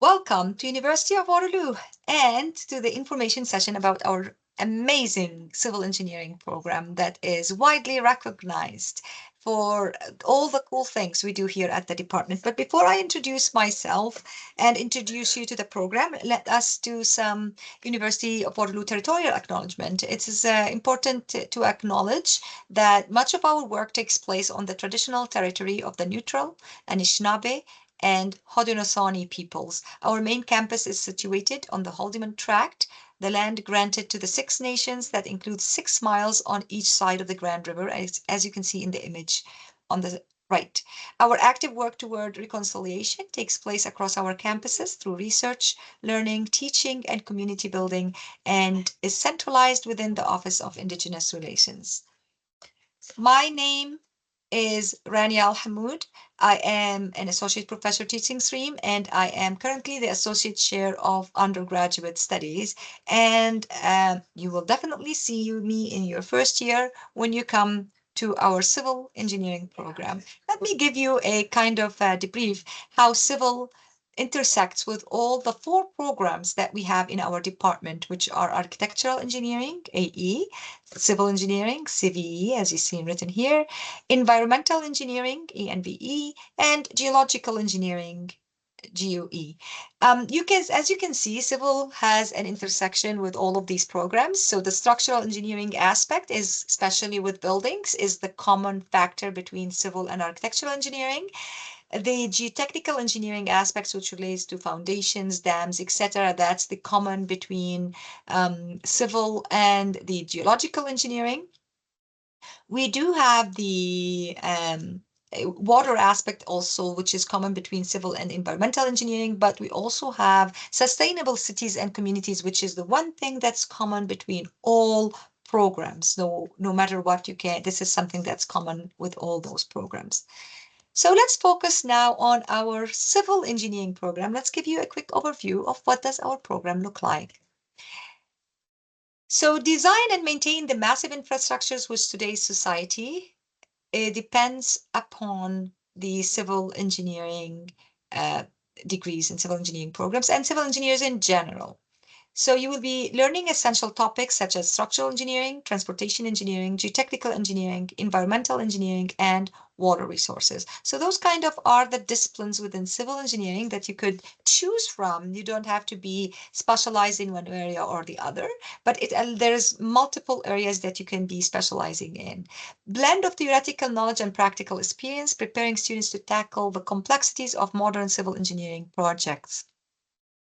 Welcome to University of Waterloo and to the information session about our amazing civil engineering program that is widely recognized for all the cool things we do here at the department. But before I introduce myself and introduce you to the program, let us do some University of Waterloo territorial acknowledgement. It is important to acknowledge that much of our work takes place on the traditional territory of the neutral Anishinaabe and Haudenosaunee peoples. Our main campus is situated on the Haldimand Tract, the land granted to the Six Nations that includes 6 miles on each side of the Grand River, as you can see in the image on the right. Our active work toward reconciliation takes place across our campuses through research, learning, teaching, and community building, and is centralized within the Office of Indigenous Relations. My name is Rania Al-Hamoud. I am an associate professor teaching stream, and I am currently the associate chair of undergraduate studies. And you will definitely see me in your first year when you come to our civil engineering program. Let me give you a kind of debrief how civil intersects with all the 4 programs that we have in our department, which are architectural engineering, AE, civil engineering, CVE, as you see written here, environmental engineering, ENVE, and geological engineering, GOE. As you can see, civil has an intersection with all of these programs. So the structural engineering aspect is, especially with buildings, is the common factor between civil and architectural engineering. The geotechnical engineering aspects, which relates to foundations, dams, etc., that's the common between civil and the geological engineering. We do have the water aspect also, which is common between civil and environmental engineering, but we also have sustainable cities and communities, which is the one thing that's common between all programs. No matter what you can, this is something that's common with all those programs. So let's focus now on our civil engineering program. Let's give you a quick overview of what does our program look like. So design and maintain the massive infrastructures with today's society. It depends upon the civil engineering degrees and civil engineering programs and civil engineers in general. So you will be learning essential topics such as structural engineering, transportation engineering, geotechnical engineering, environmental engineering, and water resources. So those kind of are the disciplines within civil engineering that you could choose from. You don't have to be specialized in one area or the other, but there's multiple areas that you can be specializing in. Blend of theoretical knowledge and practical experience, preparing students to tackle the complexities of modern civil engineering projects.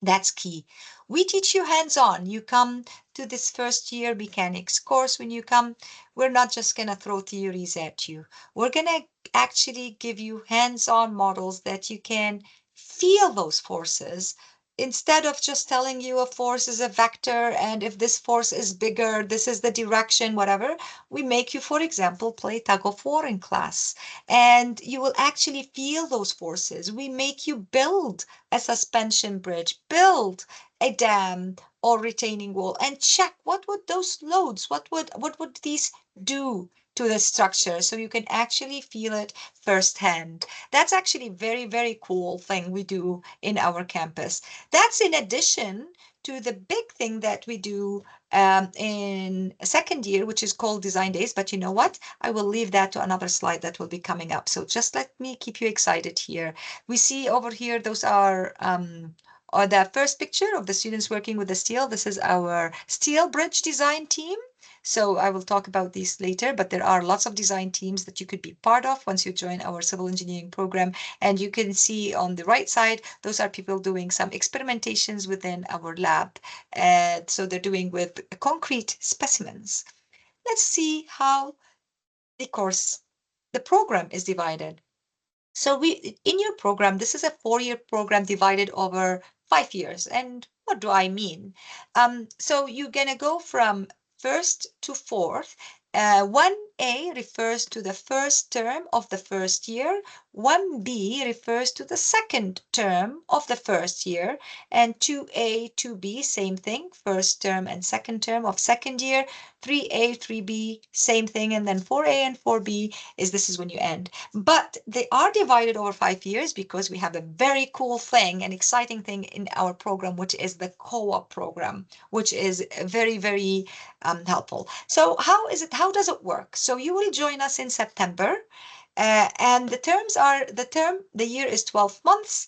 That's key. We teach you hands-on. You come to this first year mechanics course. When you come, we're not just going to throw theories at you. We're going to actually give you hands-on models that you can feel those forces instead of just telling you a force is a vector and if this force is bigger, this is the direction, whatever. We make you, for example, play tug of war in class and you will actually feel those forces. We make you build a suspension bridge, build a dam or retaining wall and check what would those loads, what would these do to the structure so you can actually feel it firsthand. That's actually very, very cool thing we do in our campus. That's in addition to the big thing that we do in second year, which is called Design Days. But you know what? I will leave that to another slide that will be coming up. So just let me keep you excited here. We see over here, those are the first picture of the students working with the steel. This is our steel bridge design team. So I will talk about these later, but there are lots of design teams that you could be part of once you join our civil engineering program. And you can see on the right side, those are people doing some experimentations within our lab. So they're doing with concrete specimens. Let's see how the program is divided. So in your program, this is a 4-year program divided over 5 years. And what do I mean? So you're going to go from first to fourth. 1A refers to the first term of the first year, 1B refers to the second term of the first year, and 2A, 2B, same thing, first term and second term of second year. 3A, 3B, same thing, and then 4A and 4B this is when you end. But they are divided over 5 years because we have a very cool thing, an exciting thing in our program, which is the co-op program, which is very, very helpful. So how does it work? So you will join us in September, and the year is 12 months,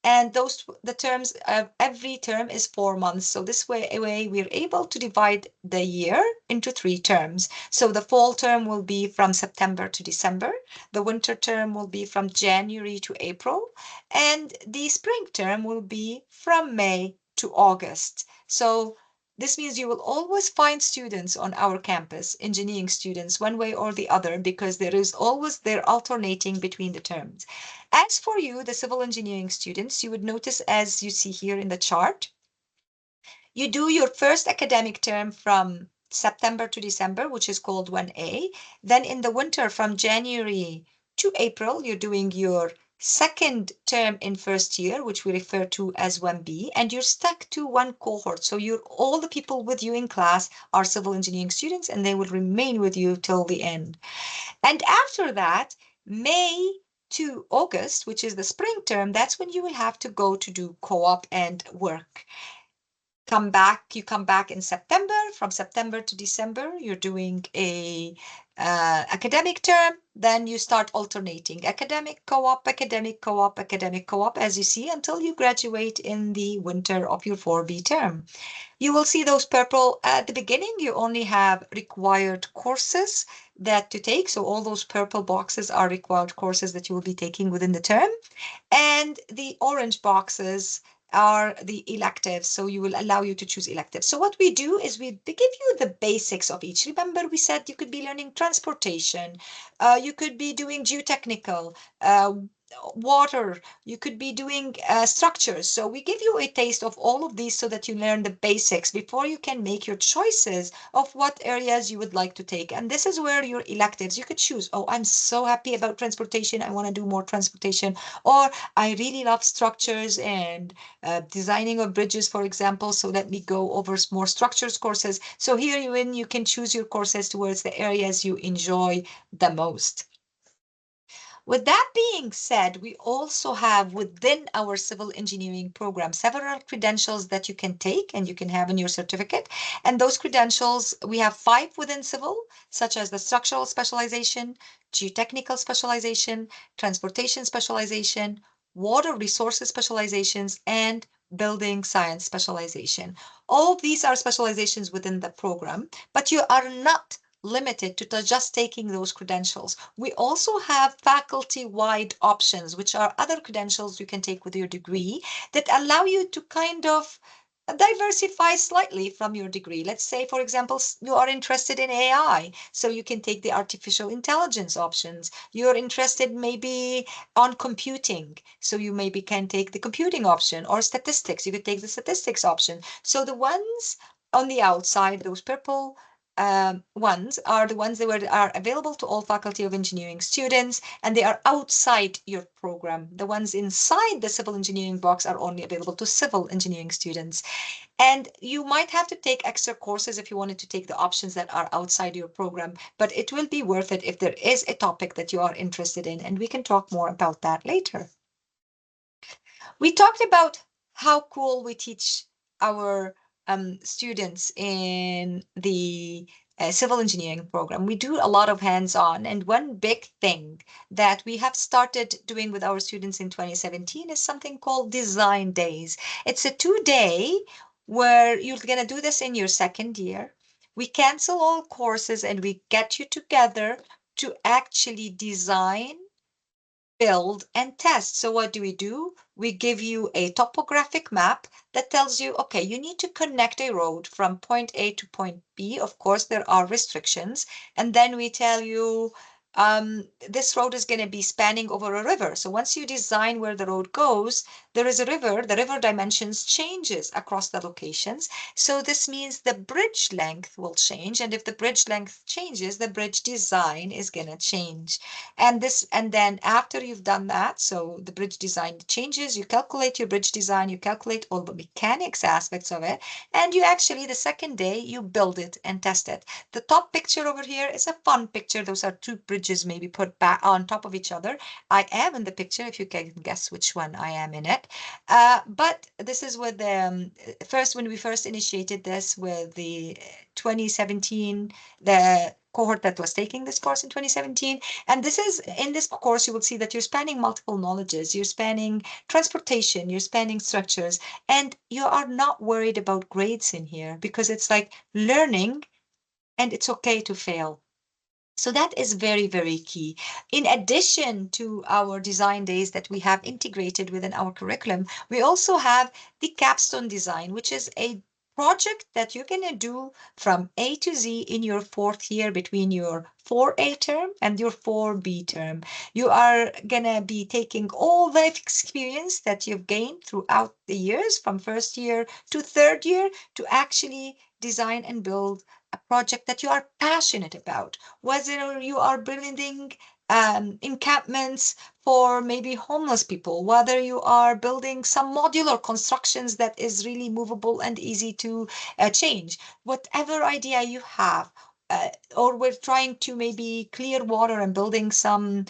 and the terms of every term is 4 months. So this way we're able to divide the year into 3 terms. So the fall term will be from September to December, the winter term will be from January to April, and the spring term will be from May to August. So this means you will always find students on our campus, engineering students, one way or the other, because they're alternating between the terms. As for you, the civil engineering students, you would notice, as you see here in the chart, you do your first academic term from September to December, which is called 1A. Then in the winter, from January to April, you're doing your second term in first year, which we refer to as 1B, and you're stuck to one cohort. So all the people with you in class are civil engineering students, and they will remain with you till the end. And after that, May to August, which is the spring term, that's when you will have to go to do co-op and work. You come back in September. From September to December, you're doing a academic term. Then you start alternating academic co-op, academic co-op, academic co-op, as you see, until you graduate in the winter of your 4B term. You will see those purple at the beginning. You only have required courses that to take. So all those purple boxes are required courses that you will be taking within the term. And the orange boxes are the electives. So you will allow you to choose electives. So what we do is we give you the basics of each. Remember, we said you could be learning transportation. You could be doing geotechnical, water, you could be doing structures. So we give you a taste of all of these so that you learn the basics before you can make your choices of what areas you would like to take. And this is where your electives, you could choose, oh, I'm so happy about transportation, I want to do more transportation, or I really love structures and designing of bridges, for example, so let me go over more structures courses. So here you can choose your courses towards the areas you enjoy the most. With that being said, we also have within our civil engineering program several credentials that you can take and you can have in your certificate. And those credentials, we have 5 within civil, such as the structural specialization, geotechnical specialization, transportation specialization, water resources specializations, and building science specialization. All of these are specializations within the program, but you are not limited to just taking those credentials. We also have faculty-wide options, which are other credentials you can take with your degree that allow you to kind of diversify slightly from your degree. Let's say, for example, you are interested in AI, so you can take the artificial intelligence options. You're interested maybe on computing, so you maybe can take the computing option, or statistics, you could take the statistics option. So the ones on the outside, those purple ones are the ones that are available to all Faculty of Engineering students, and they are outside your program. The ones inside the civil engineering box are only available to civil engineering students. And you might have to take extra courses if you wanted to take the options that are outside your program, but it will be worth it if there is a topic that you are interested in, and we can talk more about that later. We talked about how cool we teach our students in the civil engineering program. We do a lot of hands-on, and one big thing that we have started doing with our students in 2017 is something called Design Days. It's a 2-day where you're going to do this in your second year. We cancel all courses and we get you together to actually design, build, and test. So what do? We give you a topographic map that tells you, okay, you need to connect a road from point A to point B. Of course, there are restrictions. And then we tell you this road is going to be spanning over a river. So once you design where the road goes, there is a river. The river dimensions changes across the locations. So this means the bridge length will change. And if the bridge length changes, the bridge design is going to change. And then after you've done that, so the bridge design changes, you calculate your bridge design, you calculate all the mechanics aspects of it, and you actually, the second day, you build it and test it. The top picture over here is a fun picture. Those are two bridges maybe put back on top of each other. I am in the picture, if you can guess which one I am in it. But this is with the first, when we first initiated this with the 2017, the cohort that was taking this course in 2017. And this is, in this course, you will see that you're spanning multiple knowledges. You're spanning transportation, you're spanning structures, and you are not worried about grades in here because it's like learning and it's okay to fail. So that is very, very key. In addition to our design days that we have integrated within our curriculum, we also have the capstone design, which is a project that you're going to do from A to Z in your fourth year between your 4A term and your 4B term. You are going to be taking all the experience that you've gained throughout the years from first year to third year to actually design and build a project that you are passionate about, whether you are building encampments for maybe homeless people, whether you are building some modular constructions that is really movable and easy to change, whatever idea you have. Or we're trying to maybe clear water and building some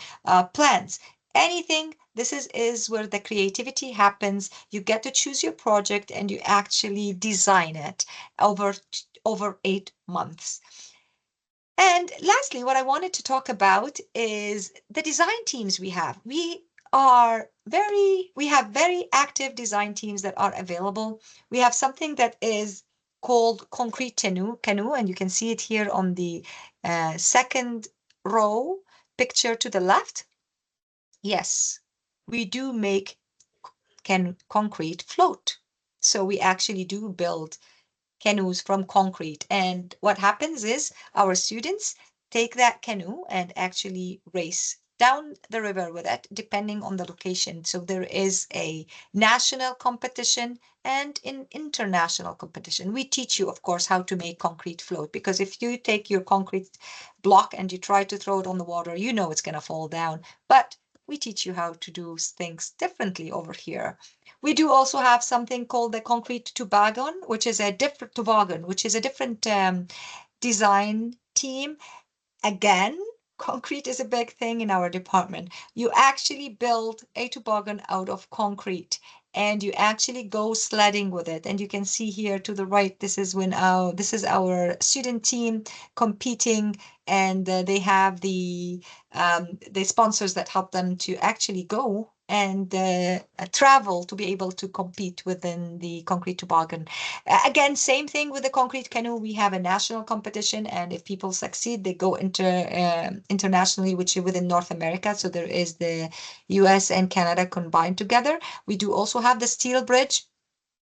plants. Anything, this is where the creativity happens. You get to choose your project and you actually design it over 8 months. And lastly, what I wanted to talk about is the design teams we have. We have very active design teams that are available. We have something that is called concrete canoe, and you can see it here on the second row picture to the left. Yes, we do make concrete float. So we actually do build canoes from concrete. And what happens is our students take that canoe and actually race down the river with it, depending on the location. So there is a national competition and an international competition. We teach you, of course, how to make concrete float, because if you take your concrete block and you try to throw it on the water, you know it's going to fall down. But we teach you how to do things differently over here. We do also have something called the concrete toboggan, which is a different design team. Again, concrete is a big thing in our department. You actually build a toboggan out of concrete and you actually go sledding with it. And you can see here to the right, this is our student team competing, and they have the sponsors that help them to actually go and travel to be able to compete within the concrete toboggan. Again, same thing with the concrete canoe. We have a national competition, and if people succeed, they go internationally, which is within North America. So there is the US and Canada combined together. We do also have the steel bridge,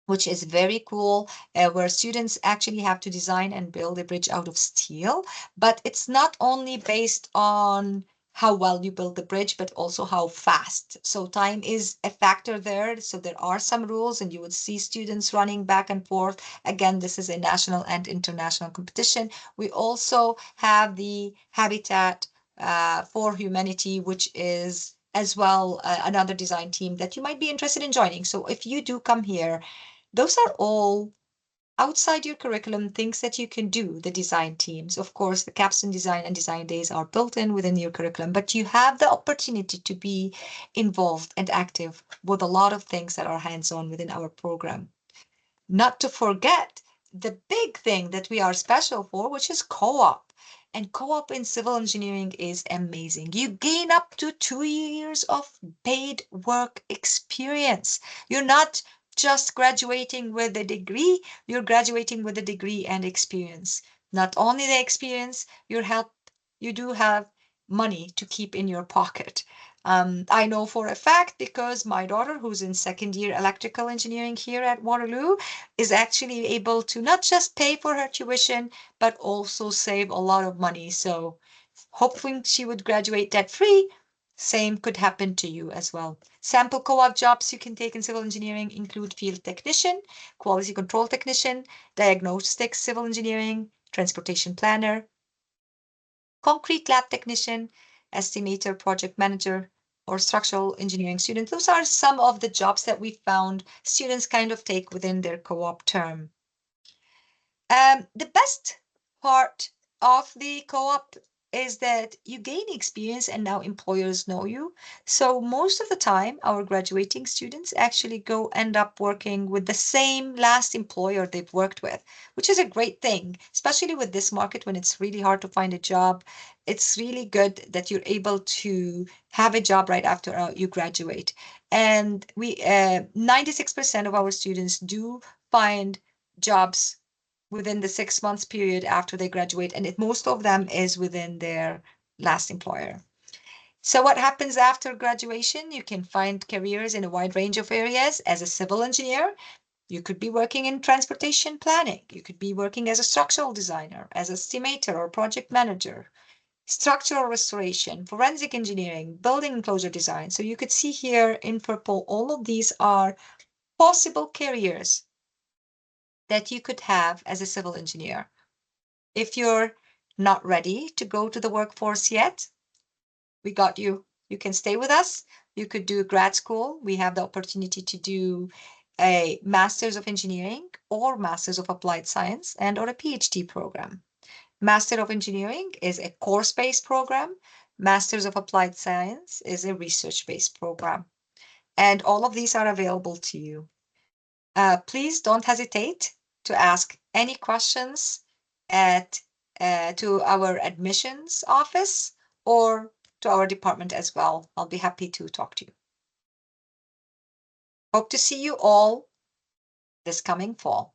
which is very cool, where students actually have to design and build a bridge out of steel. But it's not only based on how well you build the bridge, but also how fast. So time is a factor there. So there are some rules, and you would see students running back and forth. Again, this is a national and international competition. We also have the Habitat for Humanity, which is as well another design team that you might be interested in joining. So if you do come here, those are all outside your curriculum things that you can do, the design teams. Of course, the capstone design and design days are built in within your curriculum, but you have the opportunity to be involved and active with a lot of things that are hands-on within our program. Not to forget the big thing that we are special for, which is co-op. And co-op in civil engineering is amazing. You gain up to 2 years of paid work experience. You're not just graduating with a degree, you're graduating with a degree and experience. Not only the experience, you do have money to keep in your pocket. I know for a fact because my daughter, who's in second year electrical engineering here at Waterloo, is actually able to not just pay for her tuition, but also save a lot of money. So hoping she would graduate debt-free. Same could happen to you as well. Sample co-op jobs you can take in civil engineering include field technician, quality control technician, diagnostic civil engineering, transportation planner, concrete lab technician, estimator, project manager, or structural engineering student. Those are some of the jobs that we found students kind of take within their co-op term. The best part of the co-op is that you gain experience and now employers know you. So most of the time, our graduating students actually go end up working with the same last employer they've worked with, which is a great thing, especially with this market when it's really hard to find a job. It's really good that you're able to have a job right after you graduate. And 96% of our students do find jobs within the 6 months period after they graduate, and most of them is within their last employer. So what happens after graduation? You can find careers in a wide range of areas. As a civil engineer, you could be working in transportation planning. You could be working as a structural designer, as an estimator or project manager, structural restoration, forensic engineering, building enclosure design. So you could see here in purple, all of these are possible careers that you could have as a civil engineer. If you're not ready to go to the workforce yet, we got you. You can stay with us. You could do grad school. We have the opportunity to do a Master's of Engineering or Master's of Applied Science and or a PhD program. Master of Engineering is a course-based program. Masters of Applied Science is a research-based program. And all of these are available to you. Please don't hesitate to ask any questions at to our admissions office or to our department as well. I'll be happy to talk to you. Hope to see you all this coming fall.